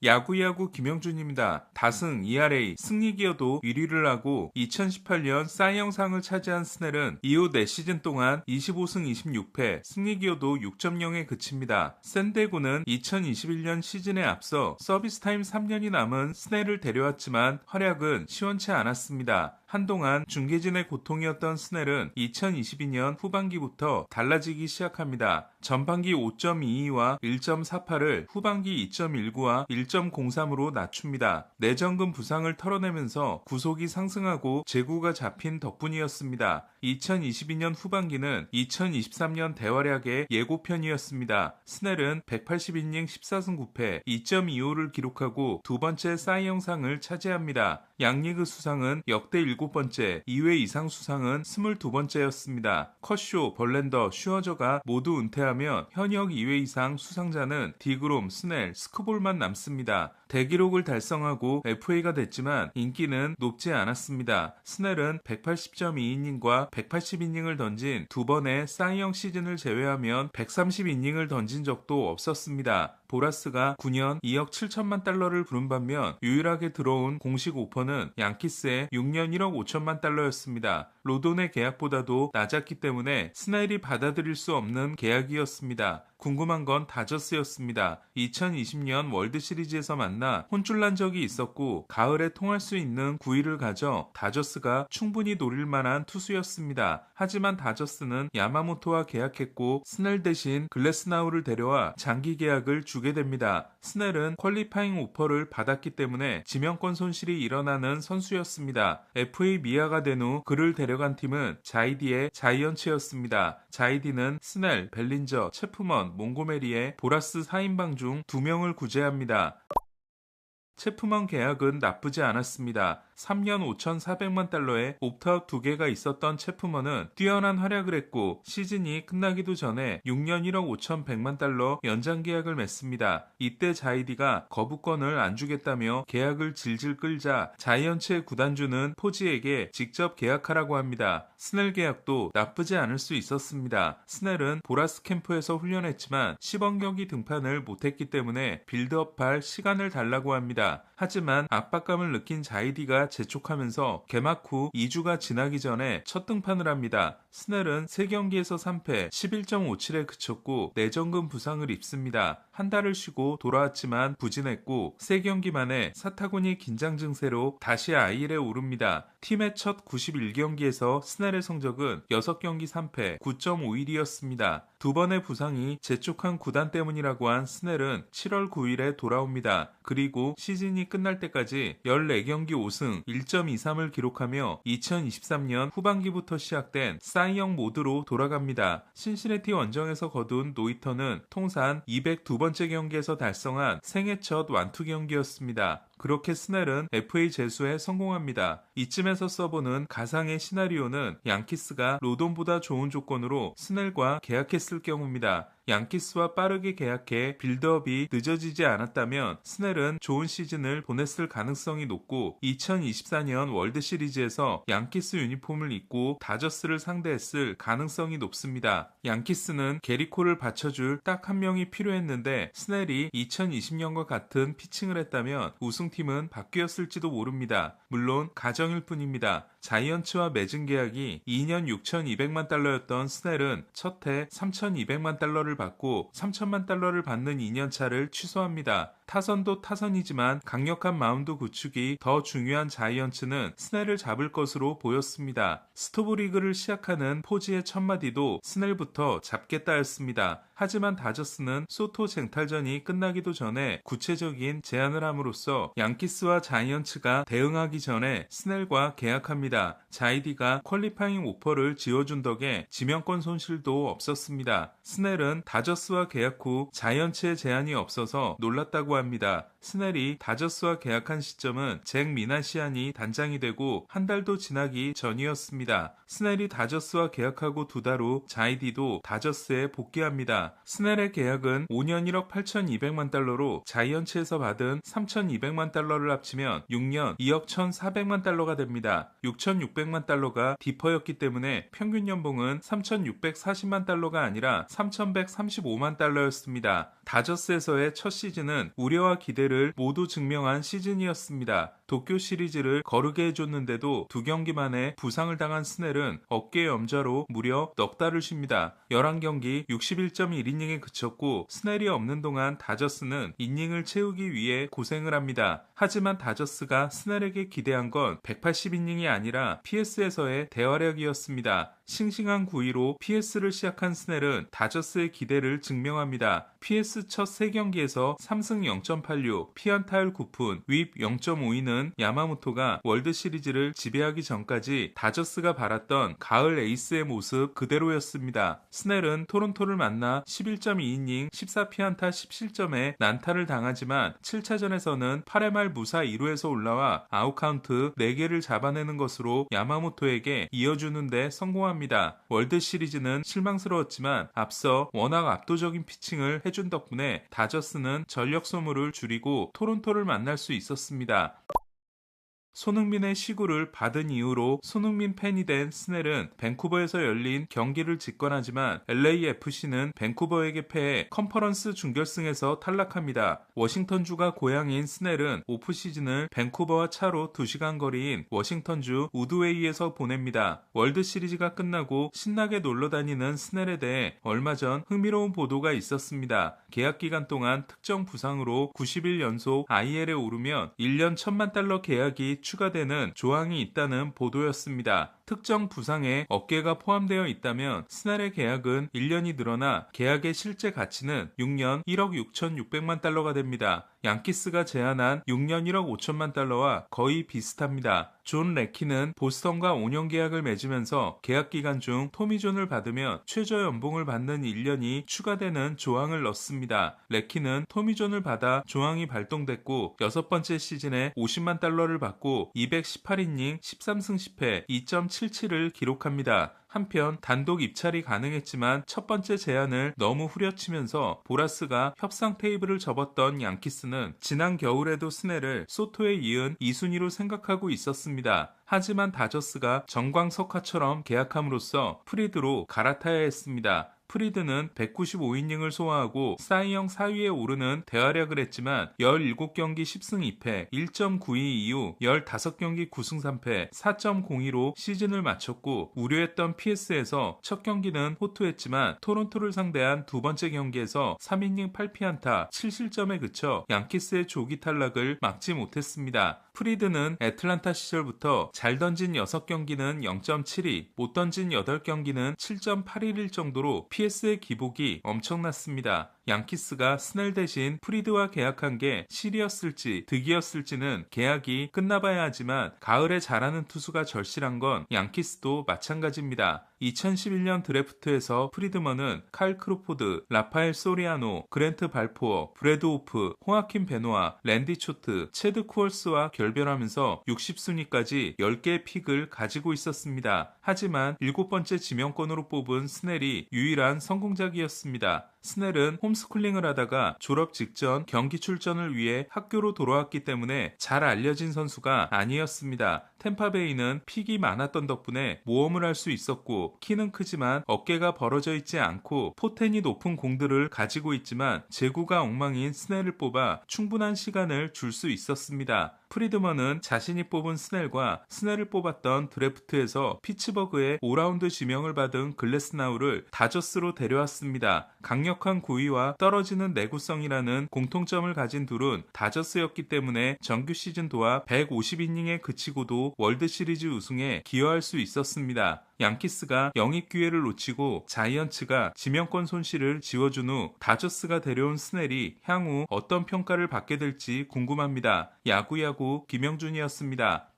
야구야구 김영준입니다. 다승, ERA, 승리 기여도 1위를 하고 2018년 사이영상을 차지한 스넬은 이후 4시즌 동안 25승 26패, 승리 기여도 6.0에 그칩니다. 샌디에고는 2021년 시즌에 앞서 서비스 타임 3년이 남은 스넬을 데려왔지만 활약은 시원치 않았습니다. 한동안 중계진의 고통이었던 스넬은 2022년 후반기부터 달라지기 시작합니다. 전반기 5.22와 1.48을 후반기 2.19와 1.03으로 낮춥니다. 내전근 부상을 털어내면서 구속이 상승하고 제구가 잡힌 덕분이었습니다. 2022년 후반기는 2023년 대활약의 예고편이었습니다. 스넬은 180이닝 14승 9패, 2.25를 기록하고 두 번째 사이영상을 차지합니다. 양리그 수상은 역대 7번째, 2회 이상 수상은 22번째였습니다. 컷쇼, 벌랜더, 슈어저가 모두 은퇴하면 현역 2회 이상 수상자는 디그롬, 스넬, 스크볼만 남습니다. 대기록을 달성하고 FA가 됐지만 인기는 높지 않았습니다. 스넬은 180.2이닝과 180이닝을 던진 두 번의 사이영 시즌을 제외하면 130이닝을 던진 적도 없었습니다. 보라스가 9년 2억 7천만 달러를 부른 반면 유일하게 들어온 공식 오퍼는 양키스의 6년 1억 5천만 달러였습니다. 로돈의 계약보다도 낮았기 때문에 스넬이 받아들일 수 없는 계약이었습니다. 궁금한 건 다저스였습니다. 2020년 월드시리즈에서 만나 혼쭐난 적이 있었고 가을에 통할 수 있는 구위를 가져 다저스가 충분히 노릴 만한 투수였습니다. 하지만 다저스는 야마모토와 계약했고 스넬 대신 글래스나우를 데려와 장기 계약을 주게 됩니다. 스넬은 퀄리파잉 오퍼를 받았기 때문에 지명권 손실이 일어나는 선수였습니다. FA 미아가 된 후 그를 데려간 팀은 자이디의 자이언츠였습니다. 자이디는 스넬, 벨린저, 체프먼, 몽고메리의 보라스 4인방 중 2명을 구제합니다. 체프먼 계약은 나쁘지 않았습니다. 3년 5,400만 달러에 옵트아웃 2개가 있었던 체프먼은 뛰어난 활약을 했고 시즌이 끝나기도 전에 6년 1억 5,100만 달러 연장 계약을 맺습니다. 이때 자이디가 거부권을 안 주겠다며 계약을 질질 끌자 자이언츠의 구단주는 포지에게 직접 계약하라고 합니다. 스넬 계약도 나쁘지 않을 수 있었습니다. 스넬은 보라스 캠프에서 훈련했지만 시범 경기 등판을 못했기 때문에 빌드업할 시간을 달라고 합니다. 하지만 압박감을 느낀 자이디가 재촉하면서 개막 후 2주가 지나기 전에 첫 등판을 합니다. 스넬은 3경기에서 3패, 11.57에 그쳤고 내전근 부상을 입습니다. 한 달을 쉬고 돌아왔지만 부진했고 3경기 만에 사타구니 긴장 증세로 다시 IL에 오릅니다. 팀의 첫 91경기에서 스넬의 성적은 6경기 3패, 9.51이었습니다. 두 번의 부상이 재촉한 구단 때문이라고 한 스넬은 7월 9일에 돌아옵니다. 그리고 시즌이 끝날 때까지 14경기 5승 1.23을 기록하며 2023년 후반기부터 시작된 사이영 모드로 돌아갑니다. 신시내티 원정에서 거둔 노히터는 통산 202번째 경기에서 달성한 생애 첫 완투 경기였습니다. 그렇게 스넬은 FA 재수에 성공합니다. 이쯤에서 써보는 가상의 시나리오는 양키스가 로돈보다 좋은 조건으로 스넬과 계약했을 경우입니다. 양키스와 빠르게 계약해 빌드업이 늦어지지 않았다면 스넬은 좋은 시즌을 보냈을 가능성이 높고 2024년 월드시리즈에서 양키스 유니폼을 입고 다저스를 상대했을 가능성이 높습니다. 양키스는 게리코를 받쳐줄 딱 한 명이 필요했는데 스넬이 2020년과 같은 피칭을 했다면 우승팀은 바뀌었을지도 모릅니다. 물론 가정일 뿐입니다. 자이언츠와 맺은 계약이 2년 6,200만 달러였던 스넬은 첫 해 3,200만 달러를 받고 3천만 달러를 받는 2년차를 취소합니다. 타선도 타선이지만 강력한 마운드 구축이 더 중요한 자이언츠는 스넬을 잡을 것으로 보였습니다. 스토브리그를 시작하는 포지의 첫마디도 스넬부터 잡겠다였습니다. 하지만 다저스는 소토 쟁탈전이 끝나기도 전에 구체적인 제안을 함으로써 양키스와 자이언츠가 대응하기 전에 스넬과 계약합니다. 자이디가 퀄리파잉 오퍼를 지어준 덕에 지명권 손실도 없었습니다. 스넬은 다저스와 계약 후 자이언츠의 제안이 없어서 놀랐다고 합니다. 스넬이 다저스와 계약한 시점은 잭 미나시안이 단장이 되고 한 달도 지나기 전이었습니다. 스넬이 다저스와 계약하고 2달 후 자이디도 다저스에 복귀합니다. 스넬의 계약은 5년 1억 8,200만 달러로 자이언츠에서 받은 3,200만 달러를 합치면 6년 2억 1,400만 달러가 됩니다. 6,600만 달러가 디퍼였기 때문에 평균 연봉은 3,640만 달러가 아니라 3,135만 달러였습니다. 다저스에서의 첫 시즌은 우려와 기대를 모두 증명한 시즌이었습니다. 도쿄 시리즈를 거르게 해줬는데도 2경기 만에 부상을 당한 스넬은 어깨 염좌로 무려 넉 달을 쉽니다. 11경기 61.1이닝에 그쳤고 스넬이 없는 동안 다저스는 이닝을 채우기 위해 고생을 합니다. 하지만 다저스가 스넬에게 기대한 건 180이닝이 아니라 PS에서의 대활약이었습니다. 싱싱한 구위로 PS를 시작한 스넬은 다저스의 기대를 증명합니다. PS 첫 3경기에서 3승 0.86, 피안타율 9푼, 윕 0.52는 야마모토가 월드시리즈를 지배하기 전까지 다저스가 바랐던 가을 에이스의 모습 그대로였습니다. 스넬은 토론토를 만나 11.2이닝 14피안타 17점에 난타를 당하지만 7차전에서는 8회 말 무사 2루에서 올라와 아웃카운트 4개를 잡아내는 것으로 야마모토에게 이어주는 데 성공합니다. 월드시리즈는 실망스러웠지만 앞서 워낙 압도적인 피칭을 해준 덕분에 다저스는 전력 소모를 줄이고 토론토를 만날 수 있었습니다. 손흥민의 시구를 받은 이후로 손흥민 팬이 된 스넬은 밴쿠버에서 열린 경기를 직관하지만 LAFC는 밴쿠버에게 패해 컨퍼런스 준결승에서 탈락합니다. 워싱턴주가 고향인 스넬은 오프시즌을 밴쿠버와 차로 2시간 거리인 워싱턴주 우드웨이에서 보냅니다. 월드시리즈가 끝나고 신나게 놀러다니는 스넬에 대해 얼마 전 흥미로운 보도가 있었습니다. 계약 기간 동안 특정 부상으로 90일 연속 IL에 오르면 1년 1,000만 달러 계약이 추가되는 조항이 있다는 보도였습니다. 특정 부상에 어깨가 포함되어 있다면 스넬의 계약은 1년이 늘어나 계약의 실제 가치는 6년 1억 6,600만 달러가 됩니다. 양키스가 제안한 6년 1억 5천만 달러와 거의 비슷합니다. 존 레키는 보스턴과 5년 계약을 맺으면서 계약 기간 중 토미존을 받으면 최저 연봉을 받는 1년이 추가되는 조항을 넣습니다. 레키는 토미존을 받아 조항이 발동됐고 6번째 시즌에 50만 달러를 받고 218이닝 13승 10패 2.77을 기록합니다. 한편 단독 입찰이 가능했지만 첫 번째 제안을 너무 후려치면서 보라스가 협상 테이블을 접었던 양키스는 지난 겨울에도 스넬을 소토에 이은 2순위로 생각하고 있었습니다. 하지만 다저스가 정광석화처럼 계약함으로써 프리드로 갈아타야 했습니다. 프리드는 195이닝을 소화하고 사이영 4위에 오르는 대활약을 했지만 17경기 10승 2패 1.92 이후 15경기 9승 3패 4.02로 시즌을 마쳤고 우려했던 PS에서 첫 경기는 호투했지만 토론토를 상대한 두 번째 경기에서 3이닝 8피안타 7실점에 그쳐 양키스의 조기 탈락을 막지 못했습니다. 프리드는 애틀란타 시절부터 잘 던진 6경기는 0.72, 못 던진 8경기는 7.81일 정도로 PS의 기복이 엄청났습니다. 양키스가 스넬 대신 프리드와 계약한 게 실이었을지 득이었을지는 계약이 끝나봐야 하지만 가을에 잘하는 투수가 절실한 건 양키스도 마찬가지입니다. 2011년 드래프트에서 프리드먼은 칼 크로포드, 라파엘 소리아노, 그랜트 발포어, 브래드 오프, 호아킨 베노아, 랜디 초트, 체드 쿠얼스와 결별하면서 60순위까지 10개의 픽을 가지고 있었습니다. 하지만 7번째 지명권으로 뽑은 스넬이 유일한 성공작이었습니다. 스넬은 홈스쿨링을 하다가 졸업 직전 경기 출전을 위해 학교로 돌아왔기 때문에 잘 알려진 선수가 아니었습니다. 템파베이는 픽이 많았던 덕분에 모험을 할 수 있었고 키는 크지만 어깨가 벌어져 있지 않고 포텐이 높은 공들을 가지고 있지만 제구가 엉망인 스넬을 뽑아 충분한 시간을 줄 수 있었습니다. 프리드먼은 자신이 뽑은 스넬과 스넬을 뽑았던 드래프트에서 피츠버그의 5라운드 지명을 받은 글래스나우를 다저스로 데려왔습니다. 강력한 구위와 떨어지는 내구성이라는 공통점을 가진 둘은 다저스였기 때문에 정규 시즌 도합 150이닝에 그치고도 월드시리즈 우승에 기여할 수 있었습니다. 양키스가 영입 기회를 놓치고 자이언츠가 지명권 손실을 지워준 후 다저스가 데려온 스넬이 향후 어떤 평가를 받게 될지 궁금합니다. 야구야구 김영준이었습니다.